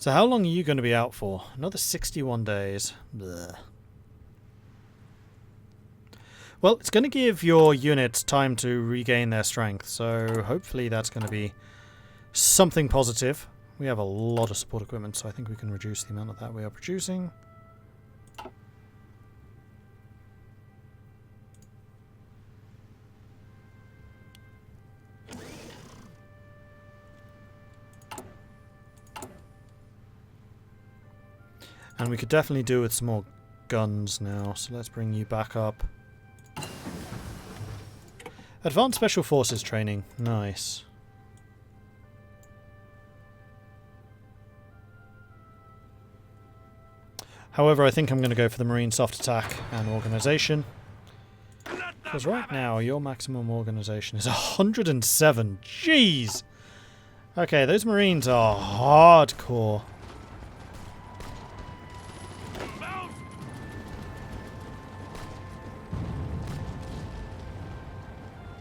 So how long are you going to be out for? Another 61 days. Blech. Well, it's going to give your units time to regain their strength, so hopefully that's going to be something positive. We have a lot of support equipment, so I think we can reduce the amount of that we are producing. And we could definitely do with some more guns now, so let's bring you back up. Advanced Special Forces training. Nice. However, I think I'm going to go for the Marine Soft Attack and Organisation. Because right now, your maximum organisation is 107. Jeez! Okay, those Marines are hardcore.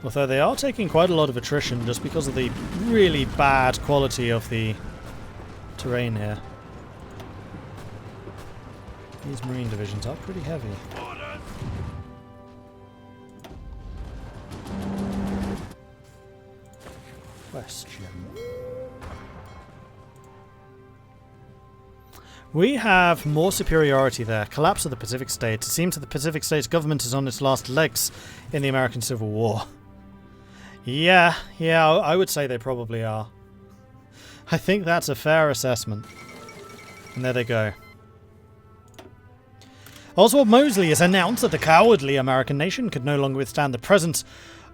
Although they are taking quite a lot of attrition just because of the really bad quality of the terrain here. These Marine divisions are pretty heavy. Question. We have more superiority there. Collapse of the Pacific States. It seems that the Pacific States government is on its last legs in the American Civil War. Yeah, I would say they probably are. I think that's a fair assessment. And there they go. Oswald Mosley has announced that the cowardly American nation could no longer withstand the presence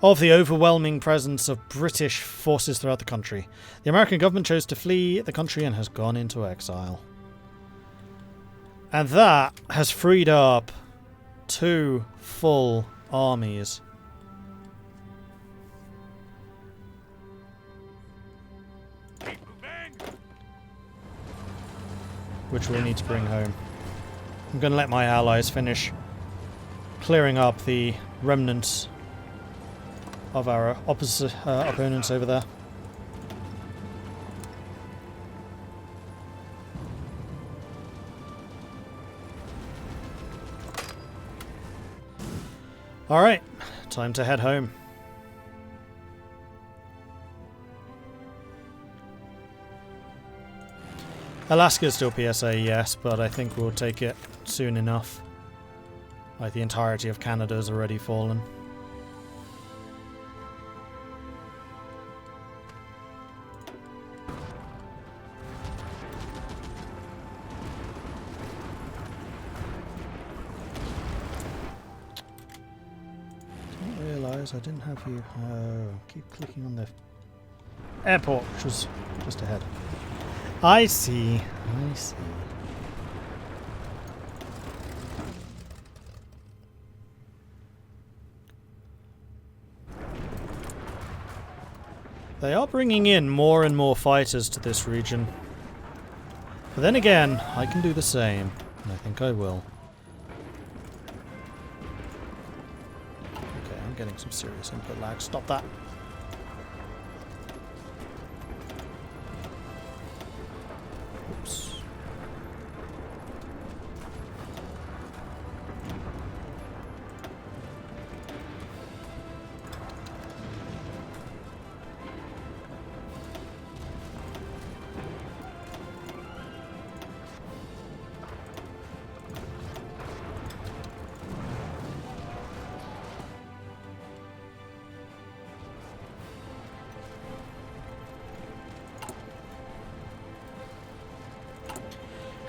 of the overwhelming presence of British forces throughout the country. The American government chose to flee the country and has gone into exile. And that has freed up 2 full armies. Which we'll need to bring home. I'm going to let my allies finish clearing up the remnants of our opposite opponents over there. Alright, time to head home. Alaska is still PSA, yes, but I think we'll take it soon enough. Like the entirety of Canada has already fallen. Didn't realise I didn't have you. Oh, keep clicking on the airport, which was just ahead. I see. I see. They are bringing in more and more fighters to this region. But then again, I can do the same, and I think I will. Okay, I'm getting some serious input lag. Stop that. Oops.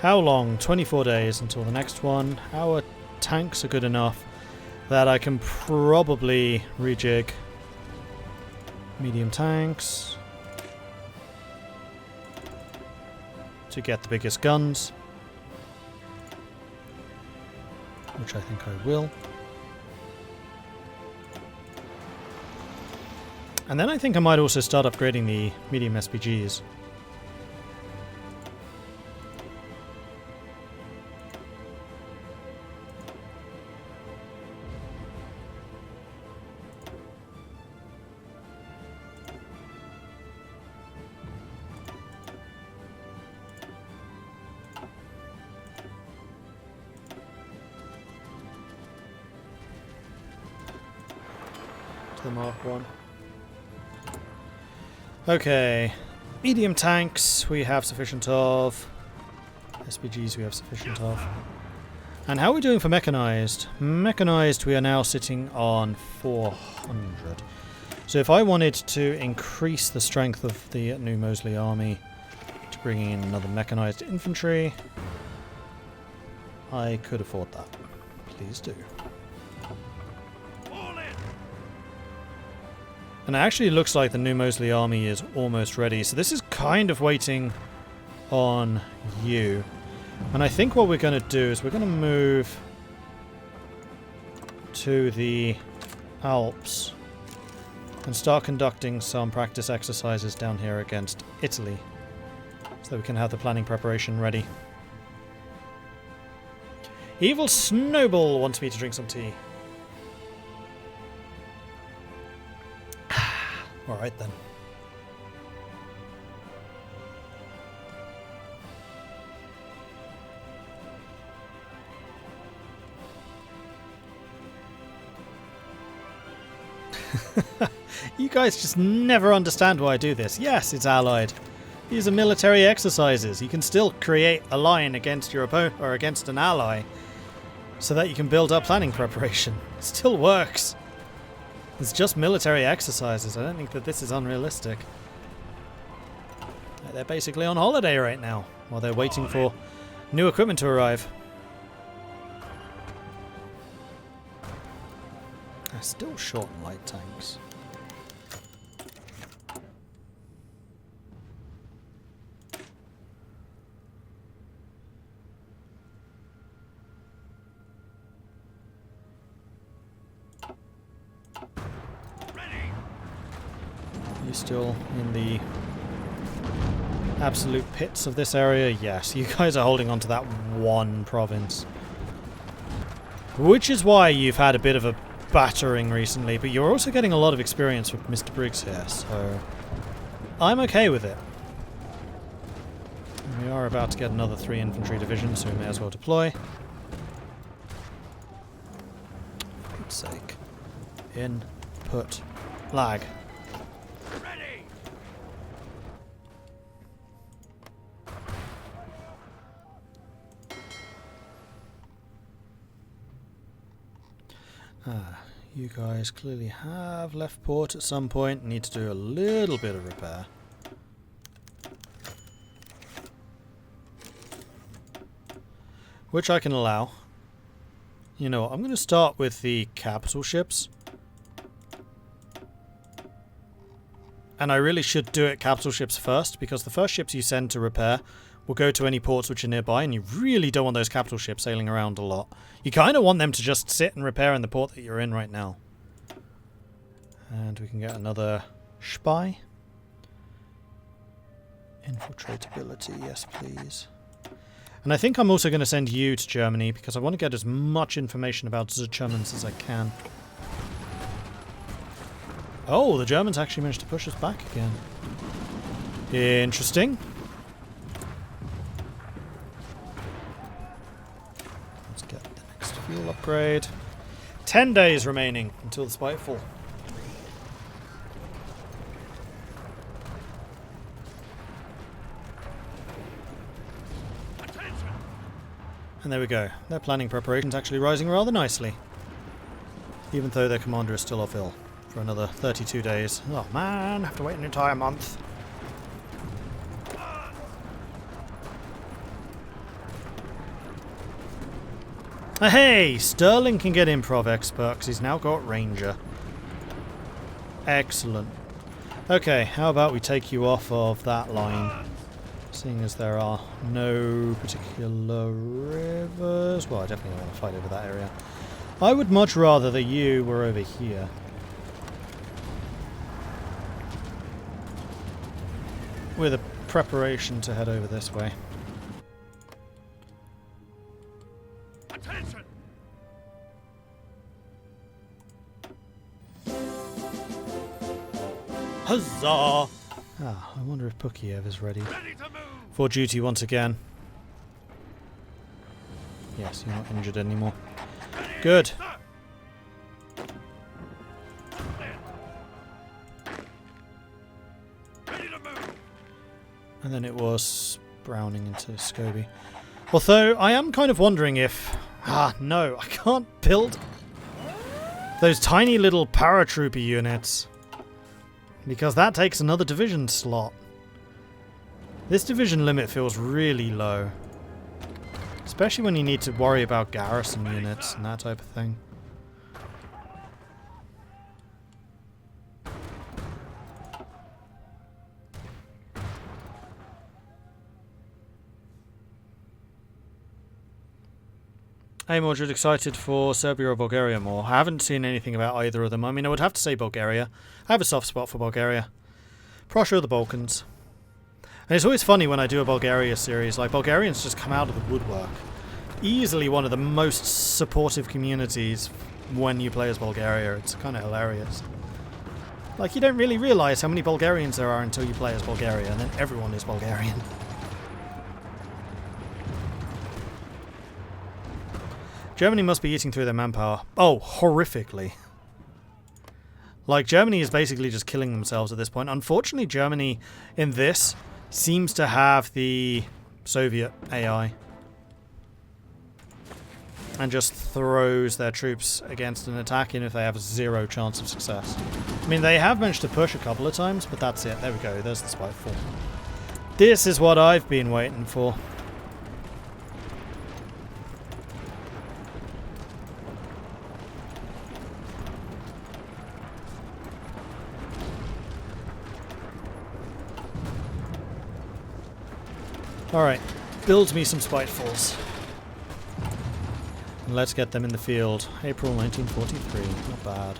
How long? 24 days until the next one. Our tanks are good enough that I can probably rejig medium tanks to get the biggest guns, which I think I will. And then I think I might also start upgrading the medium SPGs. to the Mark 1. Okay. Medium tanks we have sufficient of. SPGs we have sufficient of. And how are we doing for mechanized? Mechanized we are now sitting on 400. So if I wanted to increase the strength of the New Moseley army to bring in another mechanized infantry, I could afford that. Please do. And it actually looks like the New Moseley army is almost ready. So this is kind of waiting on you. And I think what we're going to do is we're going to move to the Alps and start conducting some practice exercises down here against Italy so that we can have the planning preparation ready. Evil Snowball wants me to drink some tea. Alright then. You guys just never understand why I do this. Yes, it's allied. These are military exercises. You can still create a line against your opponent or against an ally so that you can build up planning preparation. It still works. It's just military exercises. I don't think that this is unrealistic. They're basically on holiday right now while they're waiting for new equipment to arrive. They're still short on light tanks. You still in the absolute pits of this area? Yes, you guys are holding on to that one province. Which is why you've had a bit of a battering recently, but you're also getting a lot of experience with Mr. Briggs here, so I'm okay with it. We are about to get another 3 infantry divisions, so we may as well deploy. For God's sake. Input. Lag. You guys clearly have left port at some point. Need to do a little bit of repair. Which I can allow. You know what, I'm going to start with the capital ships. And I really should do it capital ships first, because the first ships you send to repair will go to any ports which are nearby, and you really don't want those capital ships sailing around a lot. You kind of want them to just sit and repair in the port that you're in right now. And we can get another spy. Infiltratability, yes please. And I think I'm also going to send you to Germany, because I want to get as much information about the Germans as I can. Oh, the Germans actually managed to push us back again. Interesting. Fuel upgrade. 10 days remaining until the Spiteful. And there we go. Their planning preparations actually rising rather nicely. Even though their commander is still off ill for another 32 days. Oh man, I have to wait an entire month. Hey! Sterling can get improv expert because he's now got ranger. Excellent. Okay, how about we take you off of that line? Seeing as there are no particular rivers. Well, I definitely don't want to fight over that area. I would much rather that you were over here. With a preparation to head over this way. Huzzah! Ah, I wonder if Pukiev is ready for duty once again. Yes, you're not injured anymore. Good. And then it was browning into Scobie. Although, I am kind of wondering if... Ah, no, I can't build those tiny little paratrooper units. Because that takes another division slot. This division limit feels really low. Especially when you need to worry about garrison units and that type of thing. Hey Mordred, excited for Serbia or Bulgaria more? I haven't seen anything about either of them. I mean, I would have to say Bulgaria. I have a soft spot for Bulgaria. Prussia or the Balkans. And it's always funny when I do a Bulgaria series, like Bulgarians just come out of the woodwork. Easily one of the most supportive communities when you play as Bulgaria. It's kind of hilarious. Like, you don't really realise how many Bulgarians there are until you play as Bulgaria, and then everyone is Bulgarian. Germany must be eating through their manpower. Oh, horrifically. Like, Germany is basically just killing themselves at this point. Unfortunately, Germany in this seems to have the Soviet AI. And just throws their troops against an attack in if they have zero chance of success. I mean, they have managed to push a couple of times, but that's it. There we go. There's the Spiteful. This is what I've been waiting for. Alright, build me some Spitefuls. And let's get them in the field. April 1943, not bad.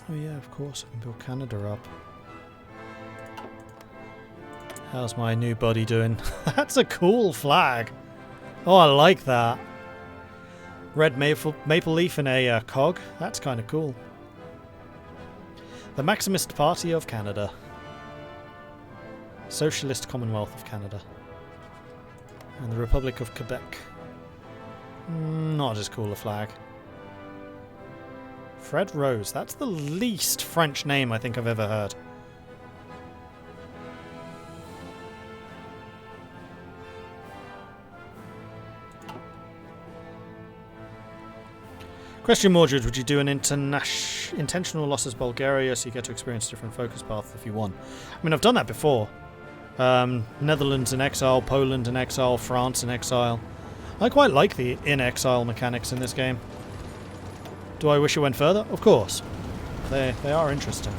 Oh yeah, of course, I can build Canada up. How's my new buddy doing? That's a cool flag! Oh, I like that. Red maple leaf and a cog. That's kind of cool. The Maximist Party of Canada. Socialist Commonwealth of Canada. And the Republic of Quebec. Not as cool a flag. Fred Rose. That's the least French name I think I've ever heard. Question Mordred, would you do an intentional losses Bulgaria so you get to experience a different focus path if you won? I mean, I've done that before. Netherlands in exile, Poland in exile, France in exile. I quite like the in-exile mechanics in this game. Do I wish it went further? Of course. They are interesting.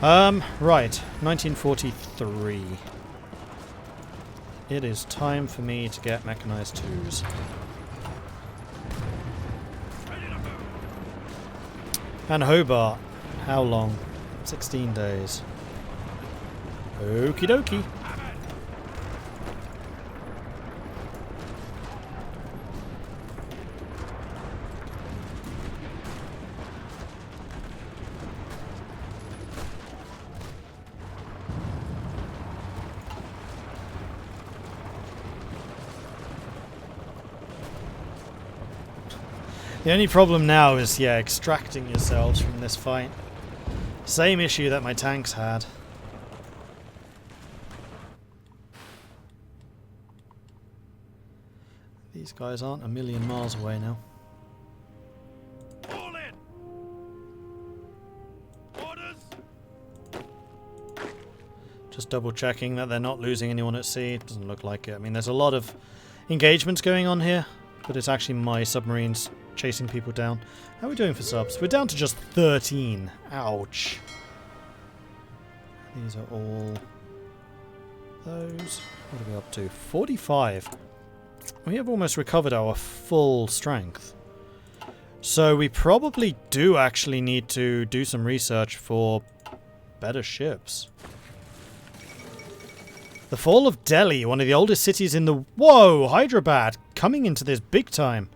Right. 1943. It is time for me to get mechanized twos. And Hobart. How long? 16 days. Okie dokie. The only problem now is, yeah, extracting yourselves from this fight. Same issue that my tanks had. These guys aren't a million miles away now. All in. Orders. Just double checking that they're not losing anyone at sea. It doesn't look like it. I mean, there's a lot of engagements going on here, but it's actually my submarines chasing people down. How are we doing for subs? We're down to just 13. Ouch. These are all those. What are we up to? 45. We have almost recovered our full strength. So we probably do actually need to do some research for better ships. The fall of Delhi, one of the oldest cities in the... Whoa! Hyderabad! Coming into this big time.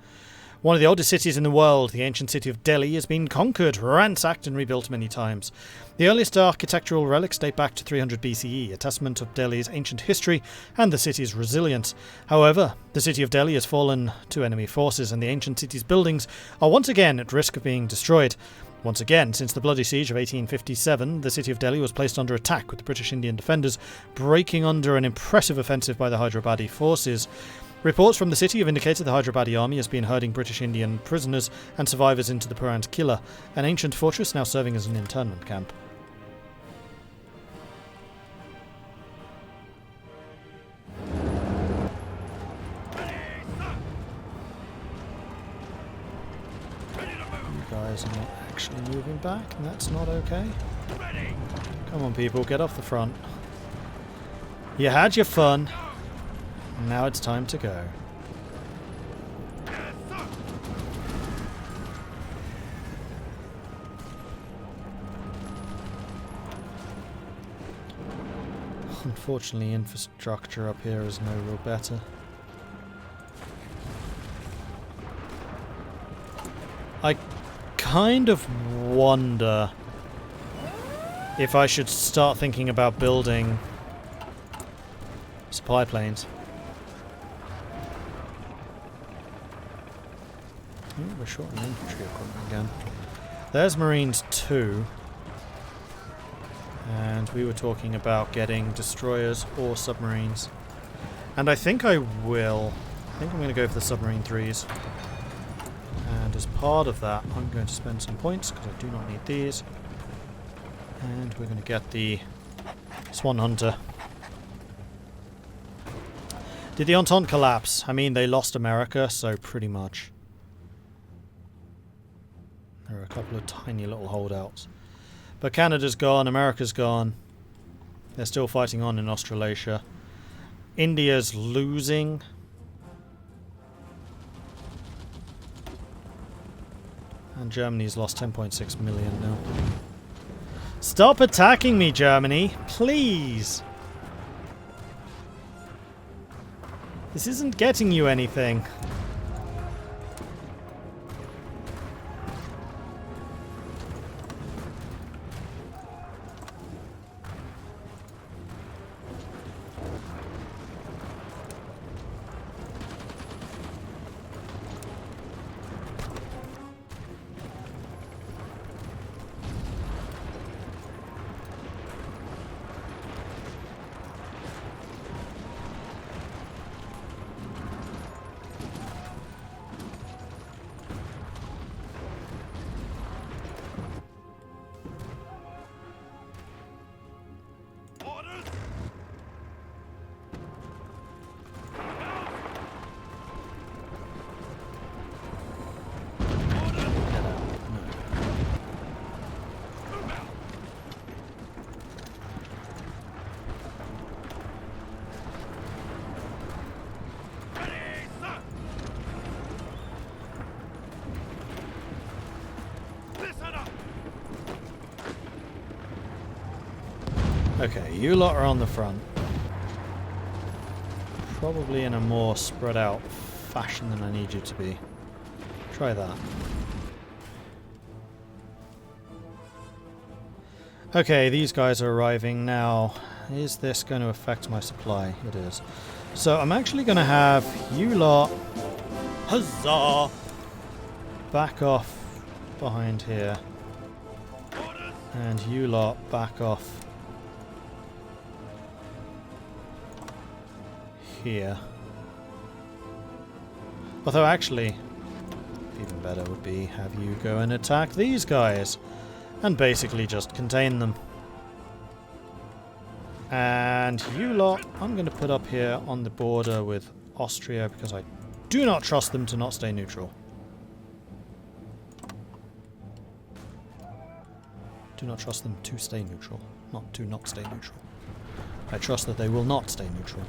One of the oldest cities in the world, the ancient city of Delhi, has been conquered, ransacked and rebuilt many times. The earliest architectural relics date back to 300 BCE, a testament of Delhi's ancient history and the city's resilience. However, the city of Delhi has fallen to enemy forces and the ancient city's buildings are once again at risk of being destroyed. Once again, since the bloody siege of 1857, the city of Delhi was placed under attack, with the British Indian defenders breaking under an impressive offensive by the Hyderabadi forces. Reports from the city have indicated the Hyderabadi army has been herding British Indian prisoners and survivors into the Purant Killa, an ancient fortress now serving as an internment camp. You guys are not actually moving back, and that's not okay. Come on, people, get off the front. You had your fun. Now it's time to go. Unfortunately, infrastructure up here is no real better. I kind of wonder if I should start thinking about building supply planes. Ooh, we're short on infantry equipment again. There's Marines 2. And we were talking about getting destroyers or submarines. And I think I will. I think I'm going to go for the submarine 3s. And as part of that, I'm going to spend some points, because I do not need these. And we're going to get the Swan Hunter. Did the Entente collapse? I mean, they lost America, so pretty much. There are a couple of tiny little holdouts. But Canada's gone, America's gone. They're still fighting on in Australasia. India's losing. And Germany's lost 10.6 million now. Stop attacking me, Germany! Please! This isn't getting you anything. Okay, you lot are on the front. Probably in a more spread out fashion than I need you to be. Try that. Okay, these guys are arriving now. Is this going to affect my supply? It is. So I'm actually going to have you lot, huzzah, back off behind here. And you lot back off here. Although actually, even better would be have you go and attack these guys and basically just contain them. And you lot, I'm going to put up here on the border with Austria because I do not trust them to not stay neutral. Do not trust them to stay neutral, not to not stay neutral. I trust that they will not stay neutral.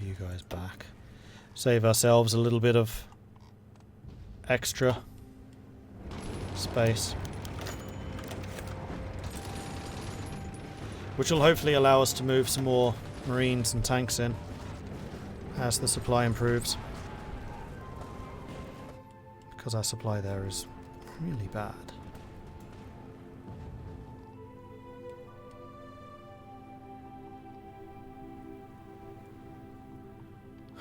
you guys back. Save ourselves a little bit of extra space. Which will hopefully allow us to move some more marines and tanks in as the supply improves. Because our supply there is really bad.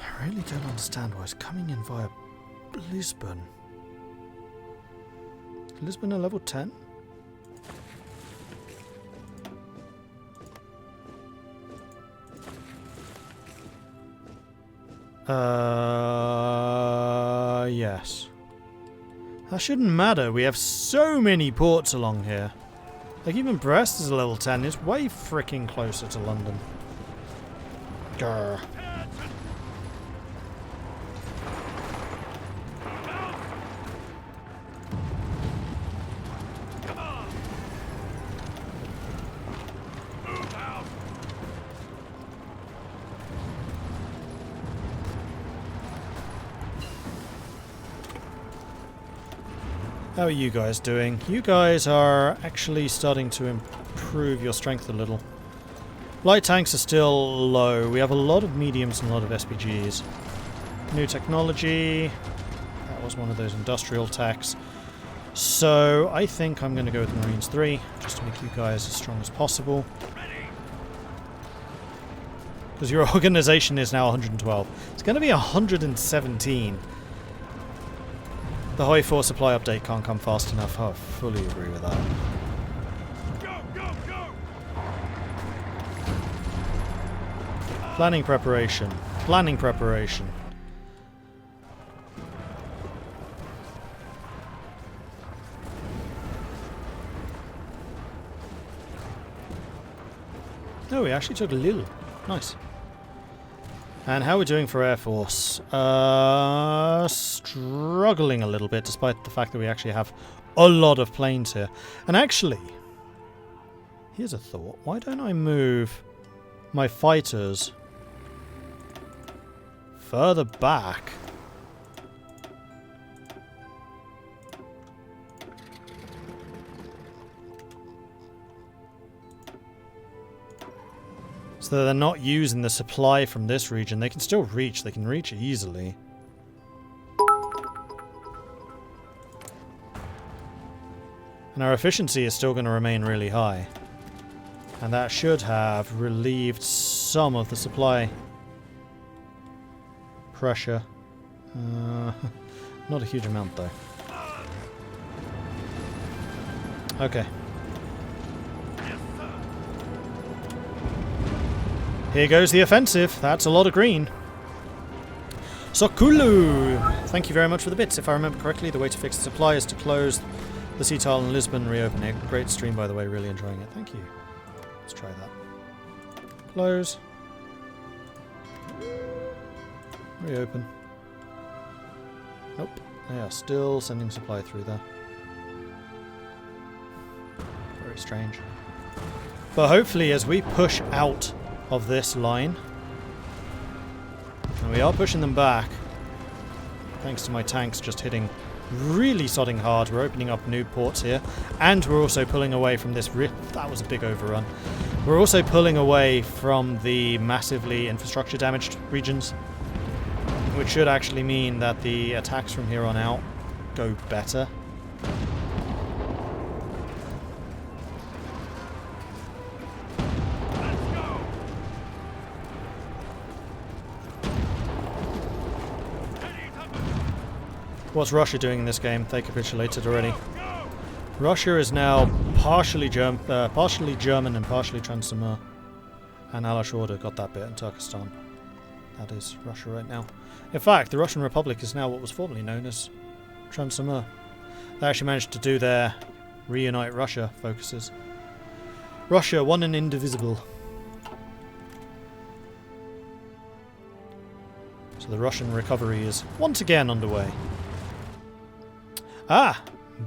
I really don't understand why it's coming in via Lisbon. Is Lisbon a level 10? Yes. That shouldn't matter. We have so many ports along here. Like, even Brest is a level 10. It's way freaking closer to London. Grr. How are you guys doing? You guys are actually starting to improve your strength a little. Light tanks are still low. We have a lot of mediums and a lot of SPGs. New technology. That was one of those industrial techs. So I think I'm going to go with Marines 3, just to make you guys as strong as possible. Because your organization is now 112. It's going to be 117. The Hoi 4 supply update can't come fast enough. I fully agree with that. Go, go, go! Planning preparation. Planning preparation. Oh, we actually took Lille. Nice. And how are we doing for Air Force? Struggling a little bit, despite the fact that we actually have a lot of planes here. And actually, here's a thought. Why don't I move my fighters further back? So they're not using the supply from this region. They can still reach. They can reach easily. And our efficiency is still going to remain really high. And that should have relieved some of the supply pressure. Not a huge amount, though. Okay. Here goes the offensive. That's a lot of green. Sokulu! Thank you very much for the bits. If I remember correctly, the way to fix the supply is to close the sea tile in Lisbon, reopen it. Great stream, by the way. Really enjoying it. Thank you. Let's try that. Close. Reopen. Nope. They are still sending supply through there. Very strange. But hopefully, as we push out of this line, and we are pushing them back thanks to my tanks just hitting really sodding hard. We're opening up new ports here, and we're also pulling away from this that was a big overrun. We're also pulling away from the massively infrastructure damaged regions, which should actually mean that the attacks from here on out go better. What's Russia doing in this game? They capitulated already. Russia is now partially German and partially Trans-Amur. And Alashorda got that bit in Turkestan. That is Russia right now. In fact, the Russian Republic is now what was formerly known as Trans-Amur. They actually managed to do their reunite Russia focuses. Russia, one and indivisible. So the Russian recovery is once again underway. Ah!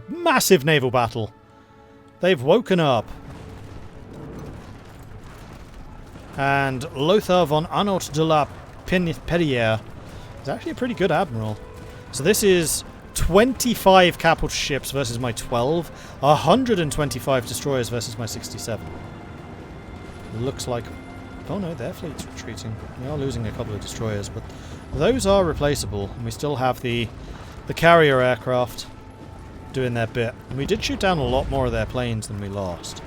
Massive naval battle! They've woken up. And Lothar von Arnaut de la Perrier is actually a pretty good admiral. So this is 25 capital ships versus my 12, 125 destroyers versus my 67. Looks like... oh no, their fleet's retreating. We are losing a couple of destroyers, but those are replaceable. And we still have the carrier aircraft doing their bit. And we did shoot down a lot more of their planes than we lost.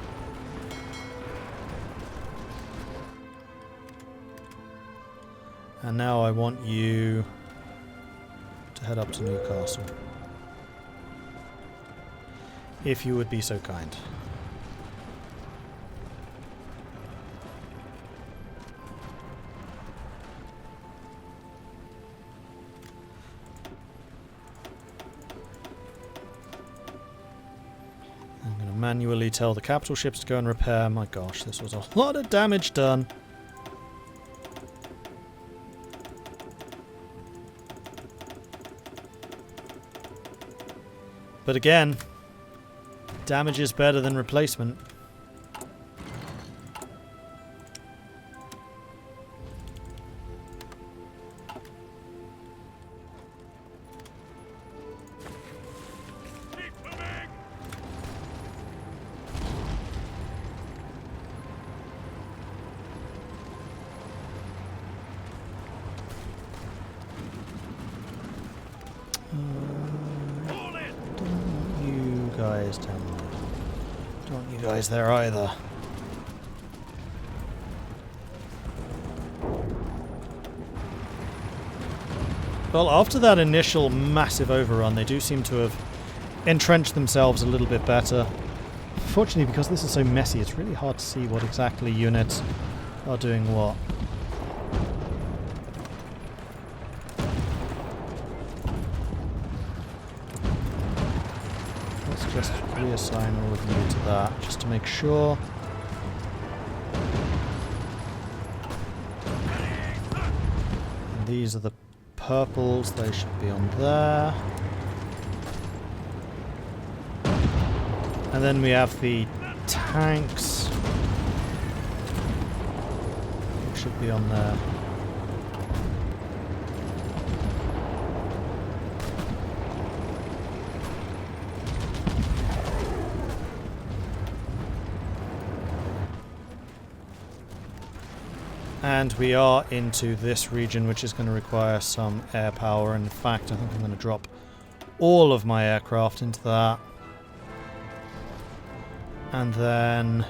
And now I want you to head up to Newcastle. If you would be so kind. I'm going to manually tell the capital ships to go and repair. My gosh, this was a lot of damage done. But again, damage is better than replacement. Keep moving! Hold it! You guys down there. Don't want you guys there either. Well, after that initial massive overrun, they do seem to have entrenched themselves a little bit better. Fortunately, because this is so messy, it's really hard to see what exactly units are doing what. Let's just reassign all of you to that, just to make sure. And these are the purples, they should be on there. And then we have the tanks, which should be on there. And we are into this region, which is going to require some air power. In fact, I think I'm going to drop all of my aircraft into that. And then